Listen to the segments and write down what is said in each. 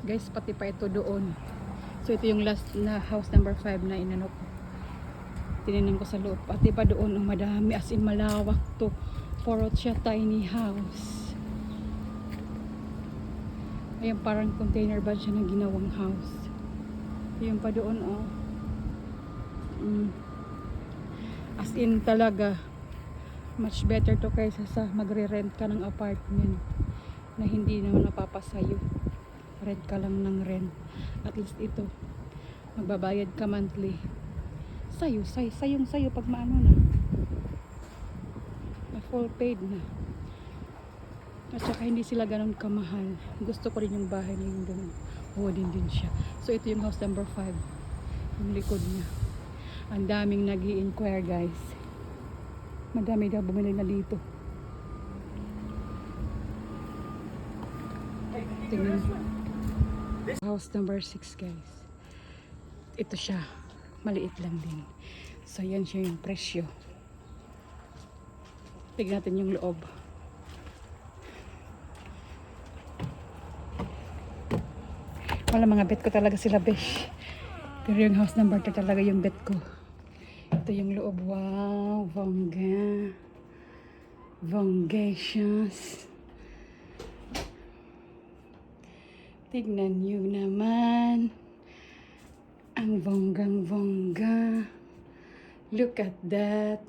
Guys, pati pa ito doon. So ito yung last na house number 5 na inano ko. Tininan ko sa loob. Pati pa doon, madami, as in malawak to. Porot siya, tiny house. Ayan, parang container ba siya na ginawang house. Ayan pa doon, oh. As in talaga, much better to kaysa sa magre-rent ka ng apartment na hindi naman napapasayo. Rent ka lang ng rent. At least ito, magbabayad ka monthly. Sayong sayo pag maano na full paid na. At saka hindi sila ganun kamahal. Gusto ko rin yung bahay na yung doon. Wooden din siya. So ito yung house number 5. Yung likod niya. Ang daming nag-i-inquire, guys. Madami daw bumili na dito. Tingnan. House number 6, guys. Ito siya. Maliit lang din. So yan siya yung presyo. Tignan natin yung loob. Wala, mga bet ko talaga sila, besh. Pero yung house number 2 talaga yung bet ko. Ito yung loob. Wow, bongga. Bongacious. Tignan nyo naman. Ang bonggang-bongga. Look at that.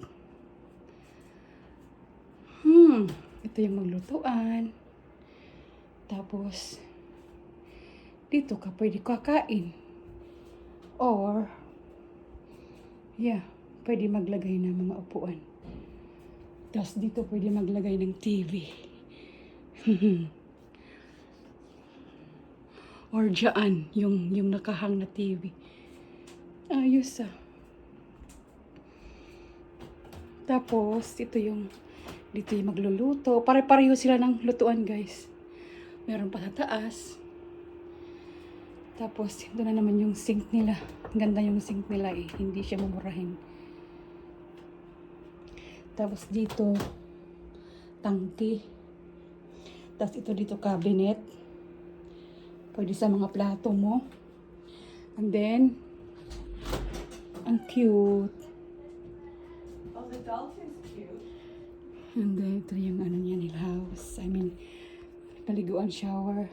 Ito yung maglutuan. Tapos, dito ka pwede kakain. Or, yeah, pwede maglagay ng mga upuan. Tapos dito pwede maglagay ng TV. Or dyan, yung nakahang na TV. Ayos ah. Tapos, dito yung magluluto. Pare-pareho sila ng lutuan, guys. Meron pa sa taas. Tapos, ito na naman yung sink nila. Ganda yung sink nila eh. Hindi siya mumurahin. Tapos dito, tangki. Tapos ito dito, cabinet. Pwede sa mga plato mo. And then, ang cute. Oh, the dolphin's cute. And then, ito yung ano niya nila house. I mean, paliguan shower.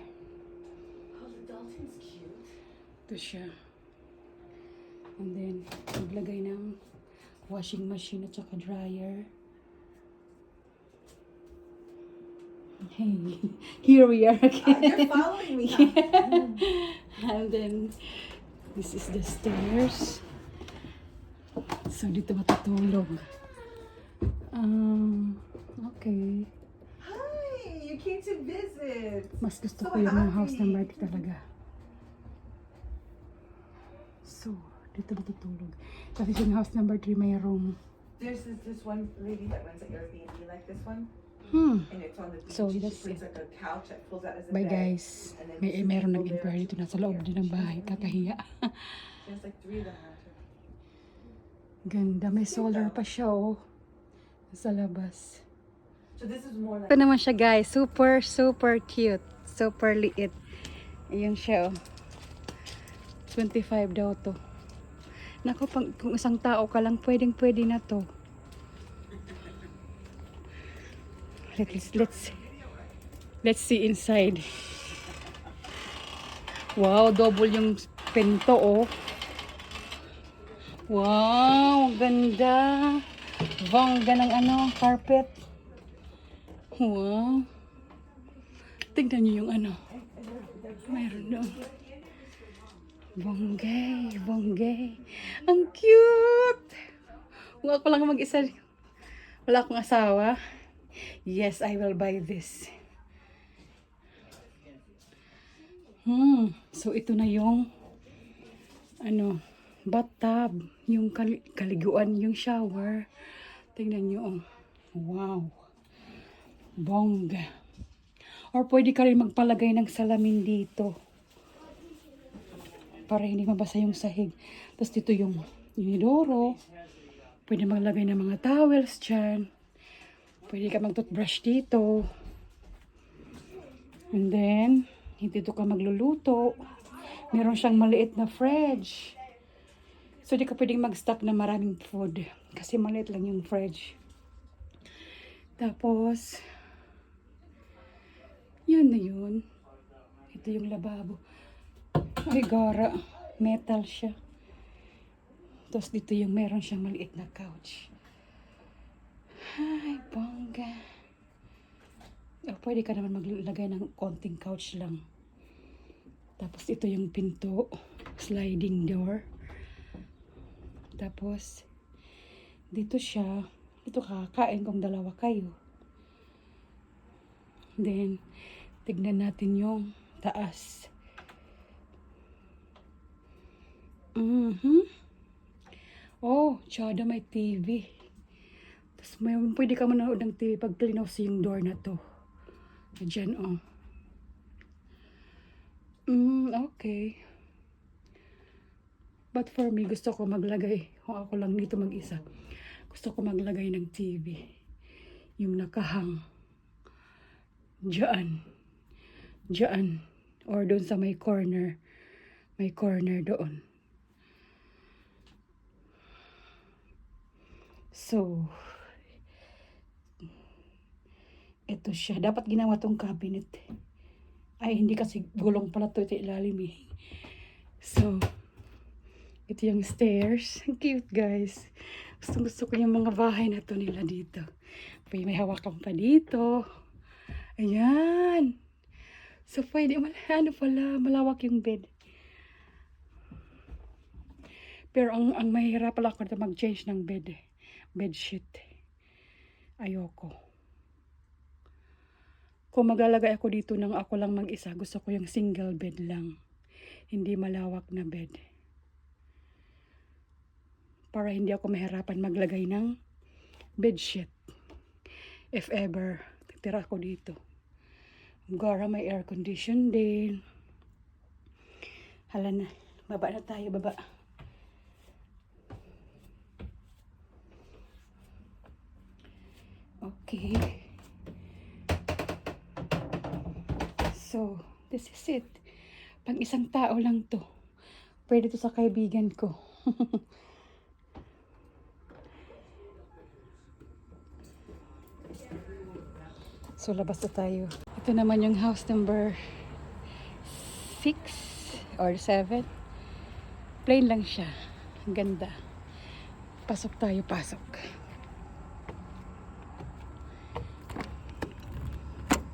Oh, the dolphin's cute. Ito siya. And then, maglagay ng washing machine at saka dryer. Hey, here we are again. You're following me. And then, this is the stairs. So, dito matutulog. Okay. Hi, you came to visit. Mas gusto So ko yung house happy. number 2 talaga. So, dito matutulog. Kasi yung house number 3 may room. There's this one lady that runs an Airbnb like this one, And and it's on the beach. So, She that's brings like a couch that pulls out as a bye, bed. guys. And then May two meron people nag-inquire there. dito. Nasa loob din ng bahay. Kakahiya. There's like 3 of them around her. Ganda. May solar pa siya, oh. Sa labas. So this is more like. Ito naman siya, guys. Super, super cute. Super liit. Ayan siya, oh. 25 daw to. Naku, kung isang tao ka lang, pwedeng-pwede na to. Let's see inside. Wow, double yung pinto, oh. Wow, ganda. Bongga ng ano, carpet. Wow. Tignan niyo yung ano. Mayroon doon. Bonggay. Ang cute. Kung ako lang mag-isa, wala akong asawa. Yes, I will buy this. So, ito na yung ano, bathtub. Yung kaliguan, yung shower. Tingnan nyo, oh. Wow. Bongga. Or pwede ka rin magpalagay ng salamin dito. Para hindi mabasa yung sahig. Tapos dito yung inidoro. Pwede maglagay ng mga towels dyan. Pwede ka mag-toothbrush dito. And then, Hindi to ka magluluto. Meron siyang maliit na fridge. So, di ka pwedeng mag-stock na maraming food. Kasi maliit lang yung fridge. Tapos, yun na yun. Ito yung lababo. Ay, gara. Metal siya. Tapos dito yung meron siyang maliit na couch. Ay, bongga. Oh, pwede ka naman maglagay ng konting couch lang. Tapos ito yung pinto. Sliding door. Tapos, dito siya. Dito kakain kung dalawa kayo. Then, tignan natin yung taas. Oh, tsada may TV. Tapos may pwede ka manood ng TV pag close yung door na to. Diyan, oh. Okay. But for me, gusto ko maglagay, kung ako lang dito mag-isa, gusto ko maglagay ng TV. Yung nakahang. Diyan. Diyan. Or doon sa may corner. May corner doon. So, ito siya. Dapat ginawa tong cabinet. Ay, hindi kasi gulong pala ito ilalim eh. So, ito yung stairs. Ang cute, guys. Gusto ko yung mga bahay na to nila dito. May hawakan pa dito. Ayan. So, pwede, malawak yung bed. Pero ang mahirap pala ako na mag-change ng bed. Bedsheet. Ayoko. Kung maglalagay ako dito ng ako lang mag-isa, gusto ko yung single bed lang. Hindi malawak na bed. Para hindi ako mahirapan maglagay ng bedsheet. If ever, titira ako dito. Gara, may air condition din. Hala na, baba na tayo, baba. Okay. So, this is it. Pang isang tao lang to. Pwede to sa kaibigan ko. So, labas na tayo. Ito naman yung house number 6 or 7. Plain lang siya. Ang ganda. Pasok tayo, pasok.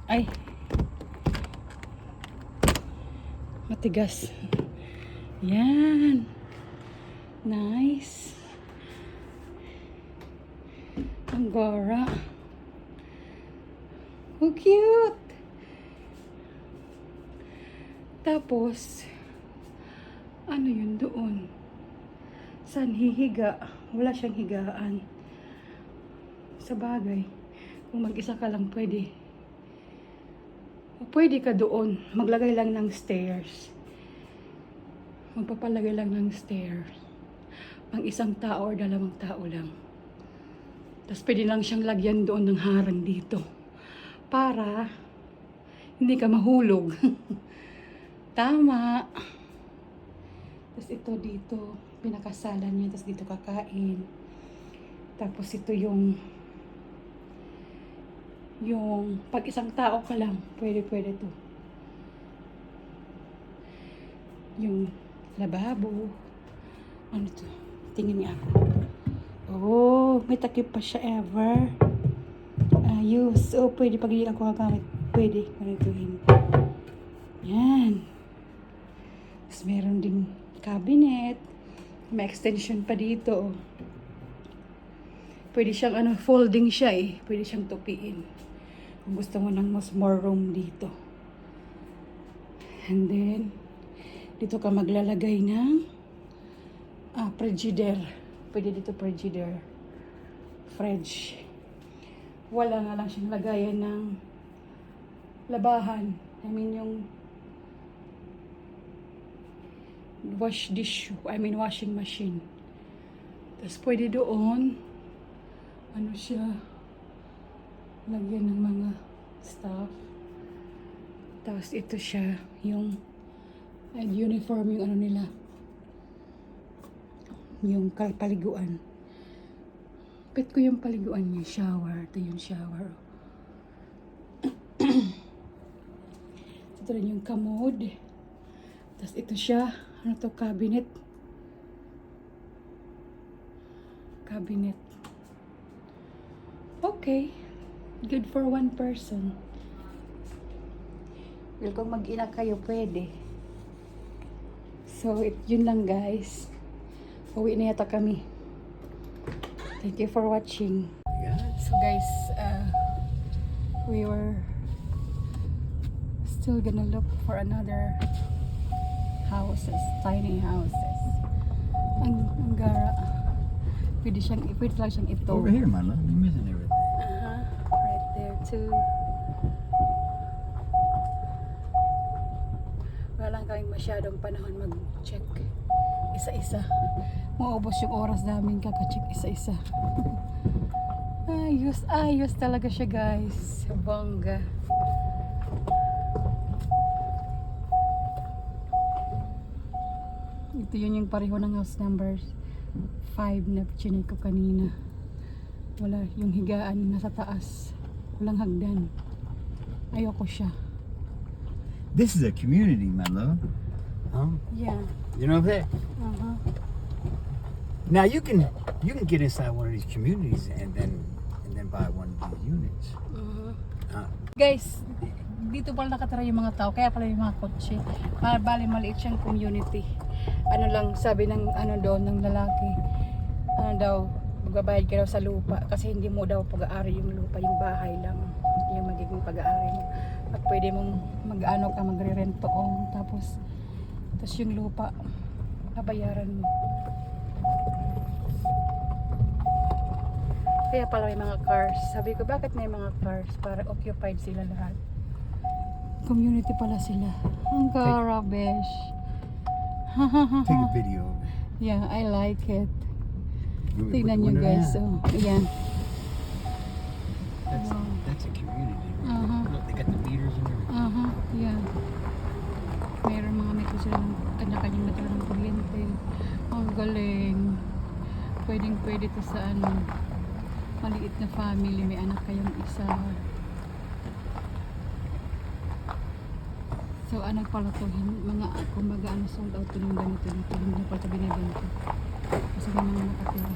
Ay. Matigas. Yan. Nice. Ang gora. Oh, cute! Tapos, ano yun doon? Saan hihiga? Wala siyang higaan. Sa bagay, kung mag-isa ka lang pwede. Pwede ka doon. Maglagay lang ng stairs. Magpapalagay lang ng stairs. Pang isang tao or dalawang tao lang. Tapos pwede lang siyang lagyan doon ng harang dito. Para hindi ka mahulog. Tama. Tapos ito dito, pinakasalan niya. Tapos dito kakain. Tapos ito yung pag isang tao ka lang, pwede to. Yung lababo. Ano to? Tingin niya ako. Oh, may takip pa siya ever. Ayos. Oh, pwede pag hindi ako gagamit. Pwede. Ganituhin. Yan. Tapos meron din cabinet. May extension pa dito. Pwede siyang folding siya eh. Pwede siyang tupiin. Kung gusto mo ng mas more room dito. And then, dito ka maglalagay ng frigidaire. Pwede dito frigidaire. Fridge. Wala nga lang siyang lagayan ng labahan. I mean yung washing machine. Tapos pwede doon, ano siya, lagyan ng mga stuff. Tapos ito siya, yung uniform yung ano nila. Yung paliguan. Pet ko yung paliguan niya, shower. Ito yung shower. Ito rin yung commode. Tapos ito siya, ano to, cabinet. Cabinet. Okay. Good for one person. Well, kung mag-ina kayo, pwede. So, yun lang guys. Uwi na yata kami. Thank you for watching. So guys, we were still gonna look for another houses, tiny houses. Ang gara. Pwede lang siyang ito. Over here, my love. You're missing everything. Right there too. Wala lang kaming masyadong panahon mag-check isa-isa. Maubos yung oras namin kaka-check isa-isa. Ayos talaga siya guys. Bongga. Ito yun yung pareho ng house numbers 5 na chinig ko kanina. Wala yung higaan nasa taas. Walang hagdan. Ayoko siya. This is a community, my love. Yeah. You know that? Uh-huh. Now you can get inside one of these communities and then buy one of these units. Guys, dito pala nakatira yung mga tao, kaya pala yung mga kotse. Bali maliit siyang community. Ano lang sabi ng ano doon ng lalaki. Ano daw, magbabayad ka daw sa lupa kasi hindi mo daw pag-aari yung lupa, yung bahay lang yung magiging pag-aari mo. At pwede mong mag-ano ka, magre-rent doon, tapos yung lupa babayaran mo. Kaya pala may mga cars. Sabi ko, bakit may mga cars? Para occupied sila lahat. Community pala sila. Ang garabesh. Take a video of it. Yeah, I like it. You- Tignan nyo what- guys. Oh, ayan. That's a community. Uh-huh. Look, they got the meters and everything. Yeah. Meron mga metro sila ng kanya-kanyang metro ng kuryente. Ang galing. Pwede to sa ano, maliit na family. May anak kayong isa. So ano pala to, mga kumbaga ano sold out to ng ganito dito. Hindi pala ito binibenta. Kasi may mga nakatira.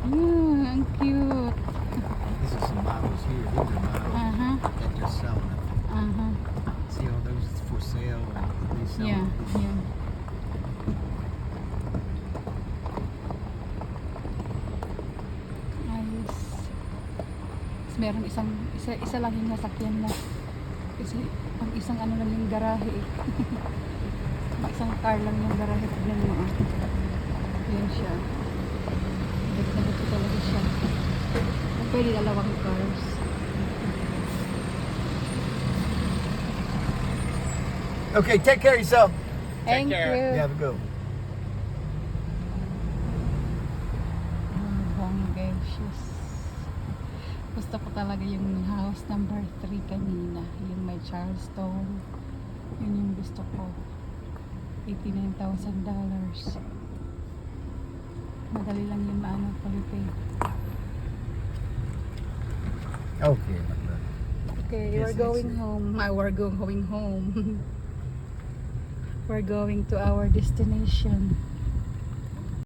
Yeah, ang cute. This is some models here. These are models Uh-huh. that they're selling. Uh-huh. See all those for sale and they sell. Yeah, yeah. Ayos. Tapos meron isa lang yung nasakyan mo. Kasi ang isang ano lang yung garahe eh. Ang isang car lang yung garahe. Tignan mo ah. Yan siya. Dito talaga siya. Pwede dalawang cars. Okay, take care of yourself. Thank You you. have a go. Bonggacious. Gusto ko talaga yung house number 3 kanina. Yung may Charleston. Yun yung gusto ko. $89,000. Madali lang yung maano palitin. Okay, my love. Okay, Yes, we're going yes. home. We're going home. We're going to our destination.